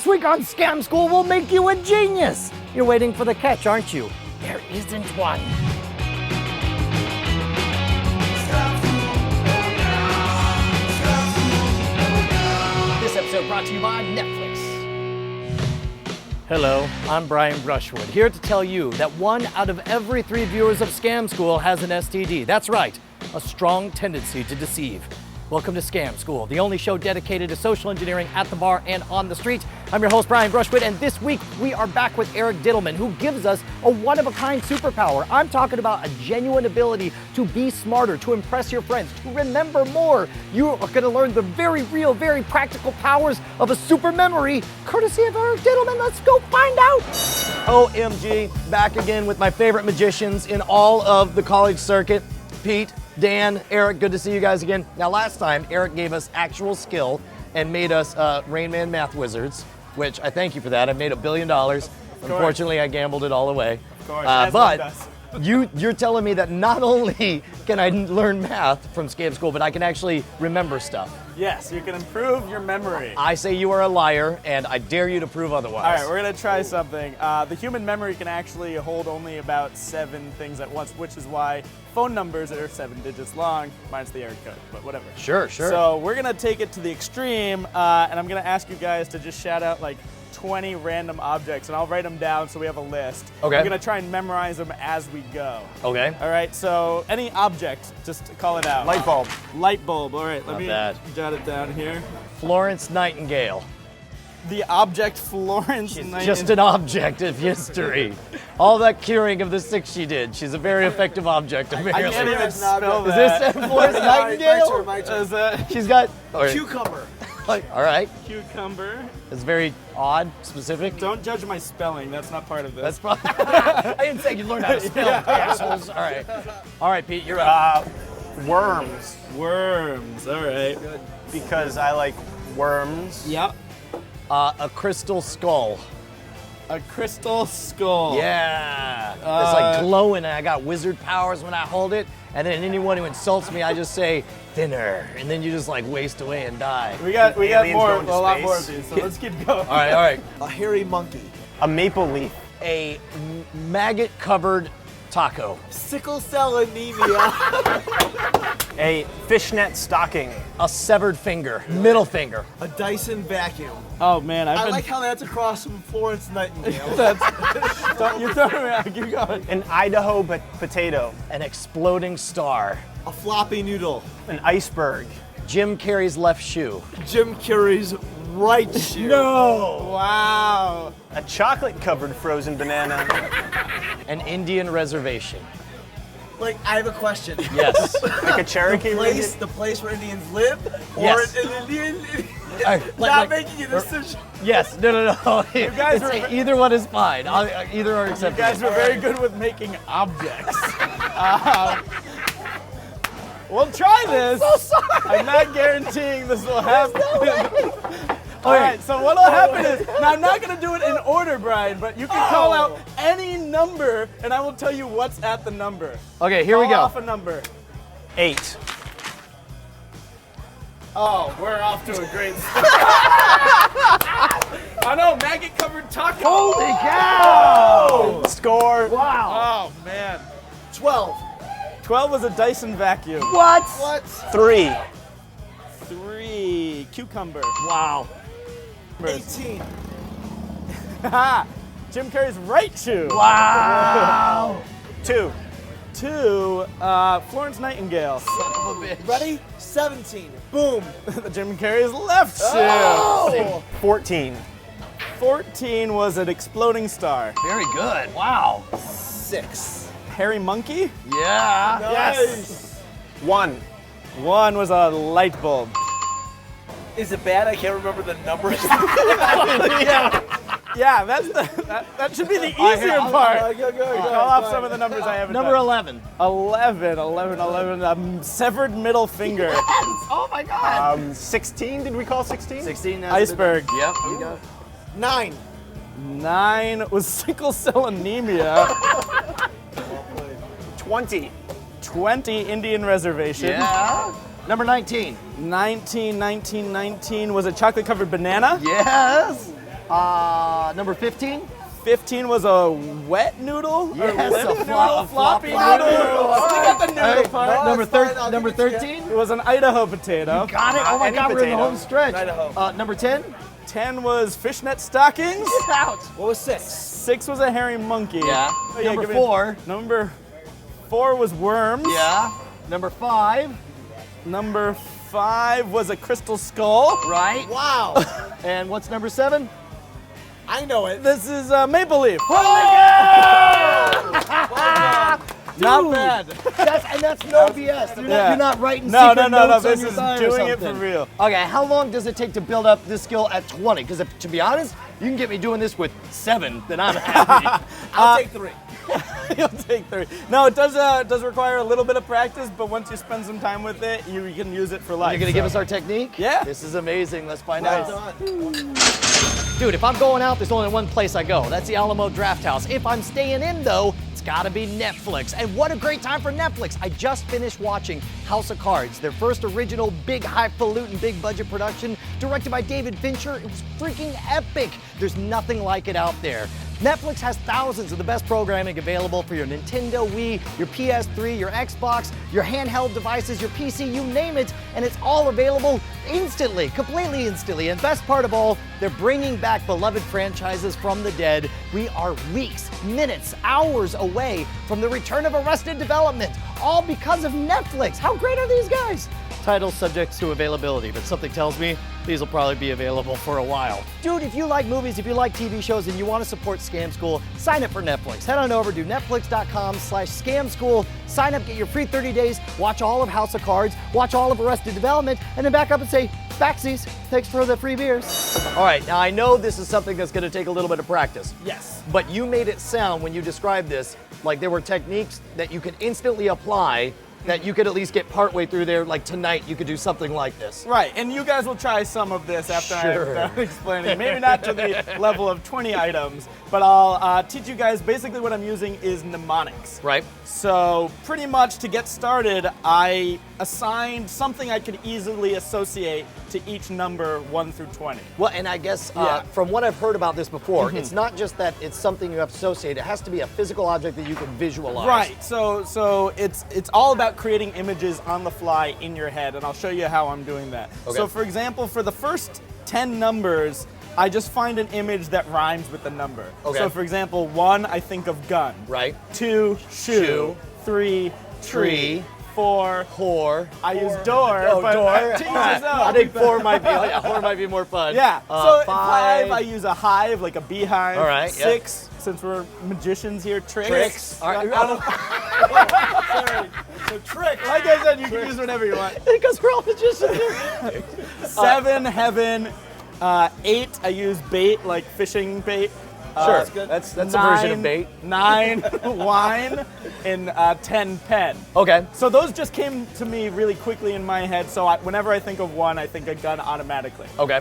This week on Scam School will make you a genius. You're waiting for the catch, aren't you? There isn't one. This episode brought to you by Netflix. Hello, I'm Brian Brushwood, here to tell you that 1 out of every 3 viewers of Scam School has an STD. That's right, a strong tendency to deceive. Welcome to Scam School, the only show dedicated to social engineering at the bar and on the street. I'm your host, Brian Brushwood, and this week we are back with Eric Dittelman, who gives us a one-of-a-kind superpower. I'm talking about a genuine ability to be smarter, to impress your friends, to remember more. You are going to learn the very real, very practical powers of a super memory, courtesy of Eric Dittelman. Let's go find out. OMG, back again with my favorite magicians in all of the college circuit. Pete, Dan, Eric, good to see you guys again. Now last time, Eric gave us actual skill and made us Rain Man math wizards, which I thank you for that. I made $1 billion. Unfortunately, I gambled it all away. Of course, but you're telling me that not only can I learn math from Scam School, but I can actually remember stuff. Yes, you can improve your memory. I say you are a liar, and I dare you to prove otherwise. All right, we're gonna try something. The human memory can actually hold only about 7 things at once, which is why phone numbers are 7 digits long, minus the area code, but whatever. Sure. So we're gonna take it to the extreme, and I'm gonna ask you guys to just shout out like 20 random objects, and I'll write them down so we have a list. Okay. We're gonna try and memorize them as we go. Okay. All right, so any object, just call it out. Lightbulb. Lightbulb, all right, let Not me bad. jot it down here. Florence Nightingale. The object Florence Nightingale. Just an object of history. All that curing of the sick she did. She's a very effective object, I apparently. can't even spell Is that. this Florence Nightingale? My turn. Is that She's got... Cucumber. All right. cucumber? It's very odd, specific. Don't judge my spelling. That's not part of this. That's probably... I didn't say you learned how to spell, assholes. All right. All right, Pete, you're up. Worms. Worms. All right. Good. Because I like worms. Yep. A crystal skull. A crystal skull. Yeah. It's like glowing, and I got wizard powers when I hold it. And then anyone who insults me, I just say, thinner. And then you just like waste away and die. We got Aliens more, going to a lot space. more of these. So let's keep going. All right. A hairy monkey. A maple leaf. A maggot-covered taco. Sickle-cell anemia. A fishnet stocking. A severed finger. Middle finger. A Dyson Vacuum. Oh man, I like how that's across from Florence Nightingale. You're throwing me out. Keep going. An Idaho Potato. An exploding star. A floppy noodle. An iceberg. Jim Carrey's left shoe. Jim Carrey's right shoe. No! Wow. A chocolate-covered frozen banana. An Indian reservation. Like, I have a question. Yes. Like a Cherokee The place where Indians live? Or Yes. an Indian? Like- making a decision. Yes. No. You guys were either one is fine. Either are You acceptable. guys were very good with making objects. We'll try this. I'm so sorry. I'm not guaranteeing this will happen. No All right, so what'll happen is, now I'm not gonna do it in order, Brian, but you can call out any number, and I will tell you what's at the number. Okay, here we Call go. off a number. 8. Oh, we're off to a great start. Oh no, maggot-covered taco. Holy cow! Score. Wow. Oh man. 12. 12 was a Dyson Vacuum. What? 3. 3, cucumber. Wow. 18. Haha, Jim Carrey's right shoe. Wow. 2. 2, Florence Nightingale. Ready? 17. Boom. Jim Carrey's left shoe. Oh! 14. 14 was an exploding star. Very good. Wow. 6. Hairy monkey? Yeah. Yes. 1. 1 was a light bulb. Is it bad? I can't remember the numbers. Yeah, that should be the easier part. Go. Call off some of the numbers I haven't Number done. 11. 11, severed middle finger. Oh my God. 16. Did we call 16? 16. Iceberg. Yep. You got it. 9. 9 was sickle-cell anemia. 20. 20, Indian reservation. Yeah. Number 19. 19 was a chocolate-covered banana. Yes. Number 15? 15 was a wet noodle? Yes, Or a floppy noodle. noodle. We got the noodle Hey, part. number 13? It was an Idaho potato. Got it. Oh my Any God, we're in the potato. home stretch. Idaho. Number 10? 10 was Fishnet Stockings. What was 6? 6 was a hairy monkey. Yeah. Oh, Number give me- 4? Number 4 was worms. Yeah. Number 5? Number 5 was a crystal skull. Right. Wow. And what's number 7? I know it. This is maple leaf. Not bad. That's no BS. You're not writing No, secret no. notes on This your is thigh or doing it for something. real. Okay, how long does it take to build up this skill at 20? Because to be honest, you can get me doing this with 7, then I'm happy. I'll take 3. You'll take 3. No, it does require a little bit of practice, but once you spend some time with it, you can use it for life. You're gonna give us our technique? Yeah. This is amazing. Let's find Well out. done. Dude, if I'm going out, there's only one place I go. That's the Alamo Draft House. If I'm staying in, though, it's gotta be Netflix. And what a great time for Netflix. I just finished watching House of Cards, their first original big highfalutin, big budget production, directed by David Fincher. It was freaking epic. There's nothing like it out there. Netflix has thousands of the best programming available for your Nintendo Wii, your PS3, your Xbox, your handheld devices, your PC, you name it, and it's all available instantly, completely instantly. And best part of all, they're bringing back beloved franchises from the dead. We are weeks, minutes, hours away from the return of Arrested Development, all because of Netflix. How great are these guys? Titles subject to availability, but something tells me these will probably be available for a while. Dude, if you like movies, if you like TV shows, and you want to support Scam School, sign up for Netflix. Head on over to netflix.com/scamschool. Sign up, get your free 30 days, watch all of House of Cards, watch all of Arrested Development, and then back up and say, backsies, thanks for the free beers. All right, now I know this is something that's gonna take a little bit of practice. Yes. But you made it sound, when you described this, like there were techniques that you could instantly apply, that you could at least get partway through there, like tonight you could do something like this. Right, and you guys will try some of this after Sure. I'm done explaining. Maybe not to the level of 20 items, but I'll teach you guys. Basically what I'm using is mnemonics. Right. So pretty much to get started, I assigned something I could easily associate to each number 1 through 20. Well, and I guess Yeah. from what I've heard about this before, it's not just that it's something you have to associate, it has to be a physical object that you can visualize. Right, so it's all about creating images on the fly in your head, and I'll show you how I'm doing that. Okay. So for example, for the first 10 numbers, I just find an image that rhymes with the number. Okay. So for example, 1, I think of gun. Right. 2, shoe. Shoe. 3, tree. 4, Whore. I use door. Oh, but door. to each his I own. think 4 might be, yeah, 4 might be more fun. Yeah. So 5. 5, I use a hive, like a beehive. All right, yeah. 6, since we're magicians here, tricks. Tricks. All right. Sorry. So trick. Like I said, you can use whatever you want. Because we're all magicians here. 7, heaven. 8, I use bait, like fishing bait. Sure. That's a version of bait. 9, wine. And 10, pen. Okay. So those just came to me really quickly in my head. So whenever I think of 1, I think a gun automatically. Okay.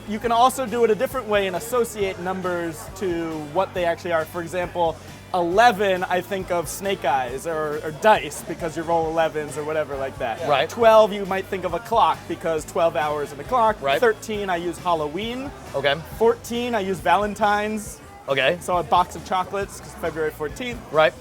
You can also do it a different way and associate numbers to what they actually are. For example, 11, I think of snake eyes or dice because you roll 11s or whatever like that. Right. 12, you might think of a clock because 12 hours in the clock. Right. 13, I use Halloween. Okay. 14, I use Valentine's. Okay. So a box of chocolates because February 14th. Right.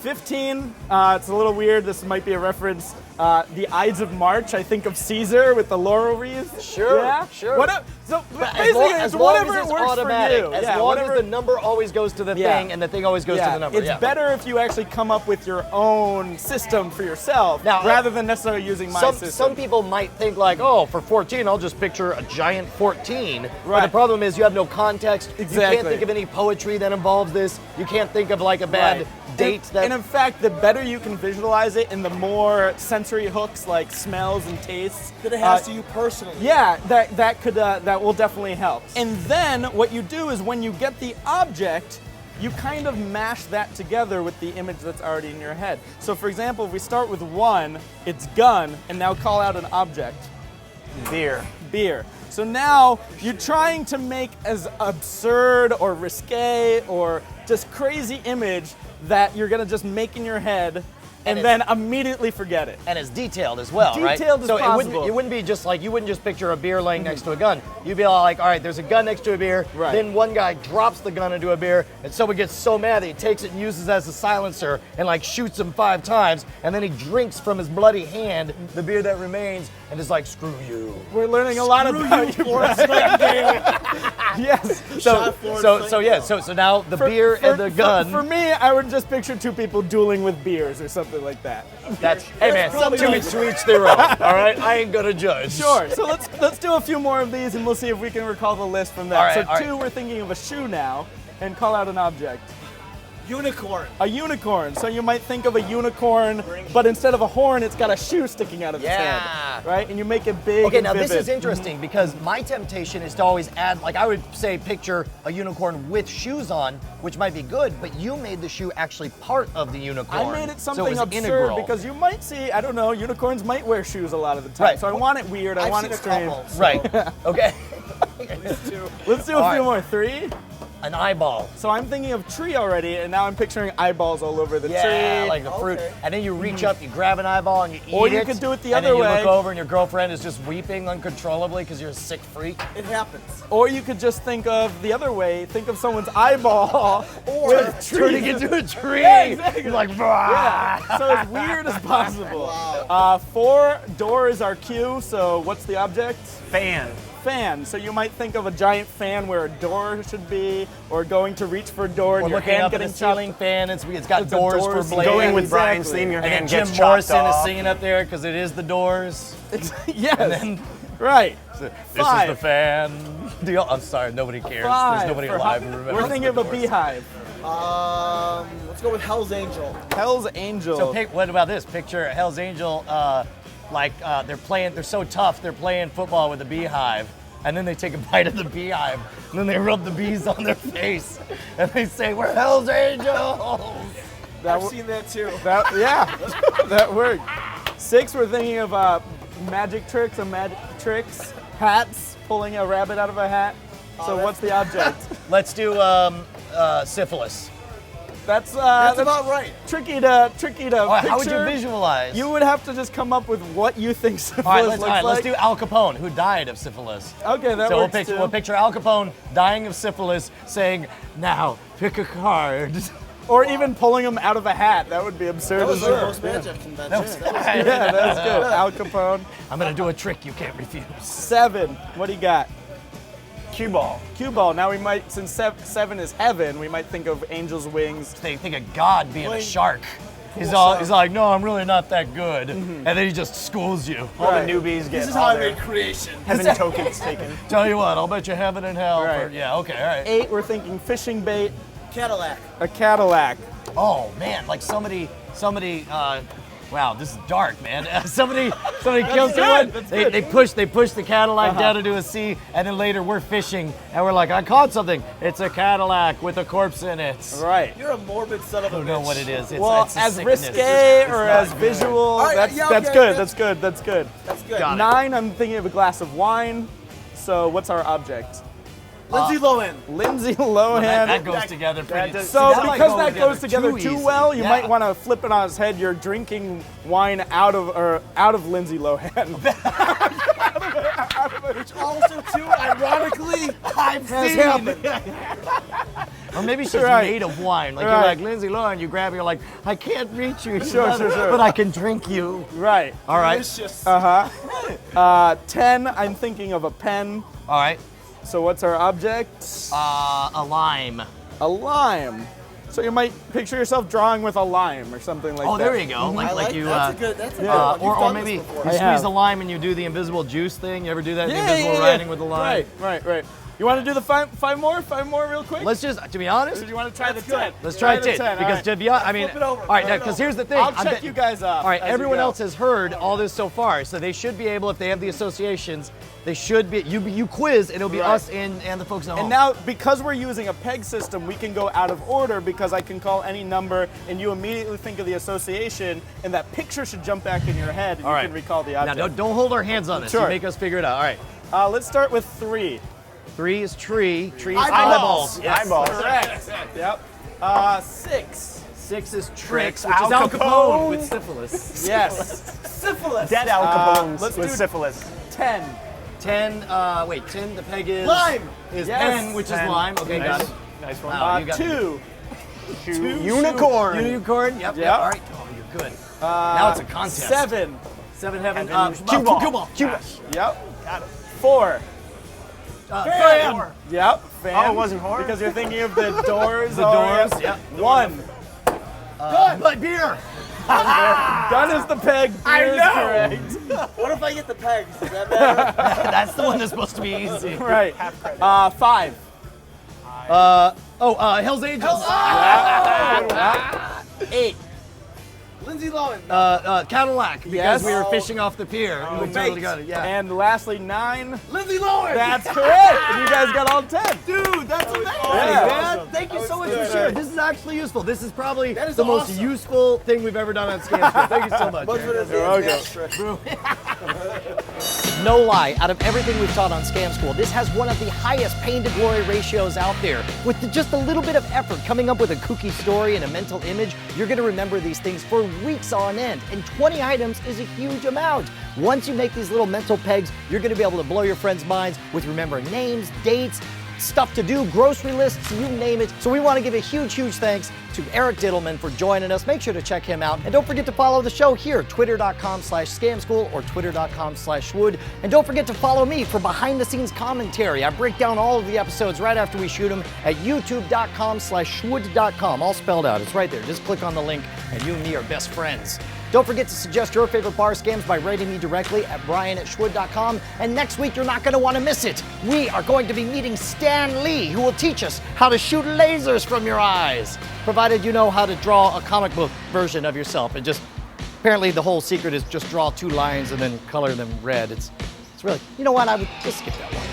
15, it's a little weird. This might be a reference. The Ides of March, I think of Caesar with the laurel wreath. Sure, Yeah? sure. So But basically, as it's long whatever as it's it works automatic, for you. as Yeah, long whatever- as the number always goes to the Yeah. thing and the thing always goes to the number. It's better if you actually come up with your own system for yourself Now, rather than necessarily using my system. Some people might think like, oh, for 14, I'll just picture a giant 14. But Right. the problem is you have no context. You Exactly. can't think of any poetry that involves this. You can't think of like a bad Right. date that. And in fact, the better you can visualize it and the more sensory hooks like smells and tastes That it has to you personally. Yeah, that will definitely help. And then what you do is when you get the object, you kind of mash that together with the image that's already in your head. So for example, if we start with 1, it's gun, and now call out an object. Beer. Beer. So now you're trying to make as absurd or risque or just crazy image that you're gonna just make in your head and then immediately forget it. And it's detailed as well, right? Detailed as so possible. it wouldn't be just like, you wouldn't just picture a beer laying next to a gun. You'd be all like, all right, there's a gun next to a beer. Right. Then one guy drops the gun into a beer, and someone gets so mad that he takes it and uses it as a silencer and like shoots him 5 times, and then he drinks from his bloody hand the beer that remains and is like, screw you. We're learning a lot about you. Yes. So now the beer and the gun. For me, I would just picture 2 people dueling with beers or something like that. That's hey man, to each their own. All right, I ain't gonna judge. Sure. So let's do a few more of these, and we'll see if we can recall the list from that. All right, So 2, we're thinking of a shoe now, and call out an object. Unicorn. A unicorn. So you might think of a unicorn, but instead of a horn, it's got a shoe sticking out of its head. Right? And you make it big. Okay, and now vivid. this is interesting because my temptation is to always add, like I would say picture a unicorn with shoes on, which might be good, but you made the shoe actually part of the unicorn. I made it so something was absurd integral. because you might see, I don't know, unicorns might wear shoes a lot of the time. Right. So I want it weird, I I've want seen it a strange. couple, so- Right. Okay. Let's do All a few right. more. 3. An eyeball. So I'm thinking of tree already, and now I'm picturing eyeballs all over the Yeah, tree. like the fruit. Okay. And then you reach up, you grab an eyeball, and you eat Or you it. could do it the and other then you way. look over, and your girlfriend is just weeping uncontrollably because you're a sick freak. It happens. Or you could just think of the other way, think of someone's eyeball with Turning trees. into a tree. Yeah, exactly. You're like, Yeah, so as weird as possible. 4, door is our cue, so what's the object? Fan. Fan. So you might think of a giant fan where a door should be, or going to reach for a door and We're your looking hand up at getting the ceiling fan. It's got It's a doors doors for blades. Going with Exactly. Brian's theme, your And then hand Jim gets Morrison chopped is off. singing up there because it is the Doors. yes. And then Right. this 5. is the fan. I'm sorry, nobody cares. 5. There's nobody for alive who remembers. We're thinking of a the Doors. beehive. Let's go with Hell's Angel. Hell's Angel. So what about this? Picture Hell's Angel, they're so tough, they're playing football with a beehive, and then they take a bite of the beehive, and then they rub the bees on their face, and they say, we're Hell's Angels! I've seen that too. That worked. 6, we're thinking of magic tricks, hats, pulling a rabbit out of a hat. So what's the object? Let's do syphilis. That's about right. tricky to picture. How would you visualize? You would have to just come up with what you think syphilis all right, looks let's like. do Al Capone, who died of syphilis. Okay, that So works too. we'll picture Al Capone dying of syphilis, saying, now, pick a card. Or even pulling him out of a hat. That would be absurd That was as the well. most magic convention. That was- Yeah, that's good. Al Capone. I'm gonna do a trick you can't refuse. 7. What do you got? Cue ball. Cue ball. Now we might, since 7 is heaven, we might think of angel's wings. They think of God being a Like, shark. He's stuff. like, no, I'm really not that good. And then he just schools you. All Right. the newbies get This is all how I their made creation. heaven tokens taken. Tell you what, I'll bet you heaven and hell. Right. Yeah, okay, all right. 8, we're thinking fishing bait, Cadillac. a Cadillac. Oh man, like somebody. Wow, this is dark, man. somebody kills someone. That's They good. they push the Cadillac down into a sea, and then later we're fishing, and we're like, I caught something. It's a Cadillac with a corpse in it. Right. You're a morbid son of a I don't know bitch. what it is. It's, Well, it's a as sickness. risque It's or not as good. visual, right, that's yeah, that's okay, good. that's- That's good. That's good. Got it. 9, I'm thinking of a glass of wine. So what's our object? Lindsay Lohan. Lindsay Lohan. That goes together pretty. does- So See, because that goes together too easy. well, you Yeah. might want to flip it on its head. You're drinking wine out of Lindsay Lohan. Which also, too, ironically, I've has seen. happened. Or maybe she's Right. made of wine. Like Right. you're like Lindsay Lohan, you grab her, you're like, I can't reach you, Sure, sure. but I can drink you. Right. All right, Delicious. 10, I'm thinking of a pen. all right. So what's our object? A lime. A lime. So you might picture yourself drawing with a lime or something like Oh, that. there you go. I like you. that's a good one. You've or done maybe this you before. I squeeze have. the lime and you do the invisible juice thing. You ever do that? The Yeah, invisible yeah. writing with the lime. Right. You want to do the five more real quick? Let's just, to be honest, Or do you want to try That's the 10? good. let's try the 10 10, because all to be honest, I mean, Flip it over, all right, flip it because over. here's the thing. I'll I'm check bet- you guys off. All right, as you everyone go. else has heard all this so far, so they should be able, if they have the associations, they should be. You quiz, and it'll be Right. us and the folks at home. And now, because we're using a peg system, we can go out of order because I can call any number and you immediately think of the association and that picture should jump back in your head and all you right, can recall the now object. don't hold our hands on this. Sure. You make us figure it out. All right, Let's start with 3. 3 is tree. Trees Eyeballs. Yes. Eyeballs. Correct. Yep. 6. 6 is Tricks, Tricks, which is Al Al Capone. Capone with syphilis. Yes. Syphilis. Dead Al Capone's let's with do- syphilis. 10. 10, wait, 10, the peg is... Lime. Is Yes. pen, which is 10. lime. Okay, got Nice. it. Nice one. Wow. You got 2. Unicorn. Unicorn, yep, Yep. all right. Oh, you're good. Now it's a contest. 7. 7 heaven. Cue ball. Cue ball. Cue ball. Yep. Got it. 4. Fan. Yep. Fan. Oh, it wasn't horror? Because you're thinking of the doors. The doors, yep. 1. But beer. Gun is the peg. I Beer is know. correct. What if I get the pegs? Does that matter? That's the one that's supposed to be easy. Right. Half credit. 5. Hell's Angels. 8. Lindsay Lohan. Cadillac, because Yes. we were fishing off the pier. We totally mate. got it, yeah. And lastly, 9. Lindsay Lohan. That's correct. And you guys got all 10. Dude, that's amazing. Yeah. Man, thank you so much for sharing. This is actually useful. This is probably That is the most awesome. useful thing we've ever done on Scam School. Thank you so much. Much for Eric. this. No lie, out of everything we've taught on Scam School, this has one of the highest pain to glory ratios out there. With just a little bit of effort, coming up with a kooky story and a mental image, you're gonna remember these things for weeks on end. And 20 items is a huge amount. Once you make these little mental pegs, you're gonna be able to blow your friends' minds with remembering names, dates, stuff to do, grocery lists, you name it. So we want to give a huge, huge thanks to Eric Dittelman for joining us. Make sure to check him out. And don't forget to follow the show here, twitter.com/scamschool or twitter.com/schwood. And don't forget to follow me for behind the scenes commentary. I break down all of the episodes right after we shoot them at youtube.com/schwood.com. All spelled out, it's right there. Just click on the link and you and me are best friends. Don't forget to suggest your favorite bar scams by writing me directly at brian@schwood.com. And next week, you're not going to want to miss it. We are going to be meeting Stan Lee, who will teach us how to shoot lasers from your eyes, provided you know how to draw a comic book version of yourself. And just, apparently the whole secret is just draw 2 lines and then color them red. It's really, you know what, I would just skip that one.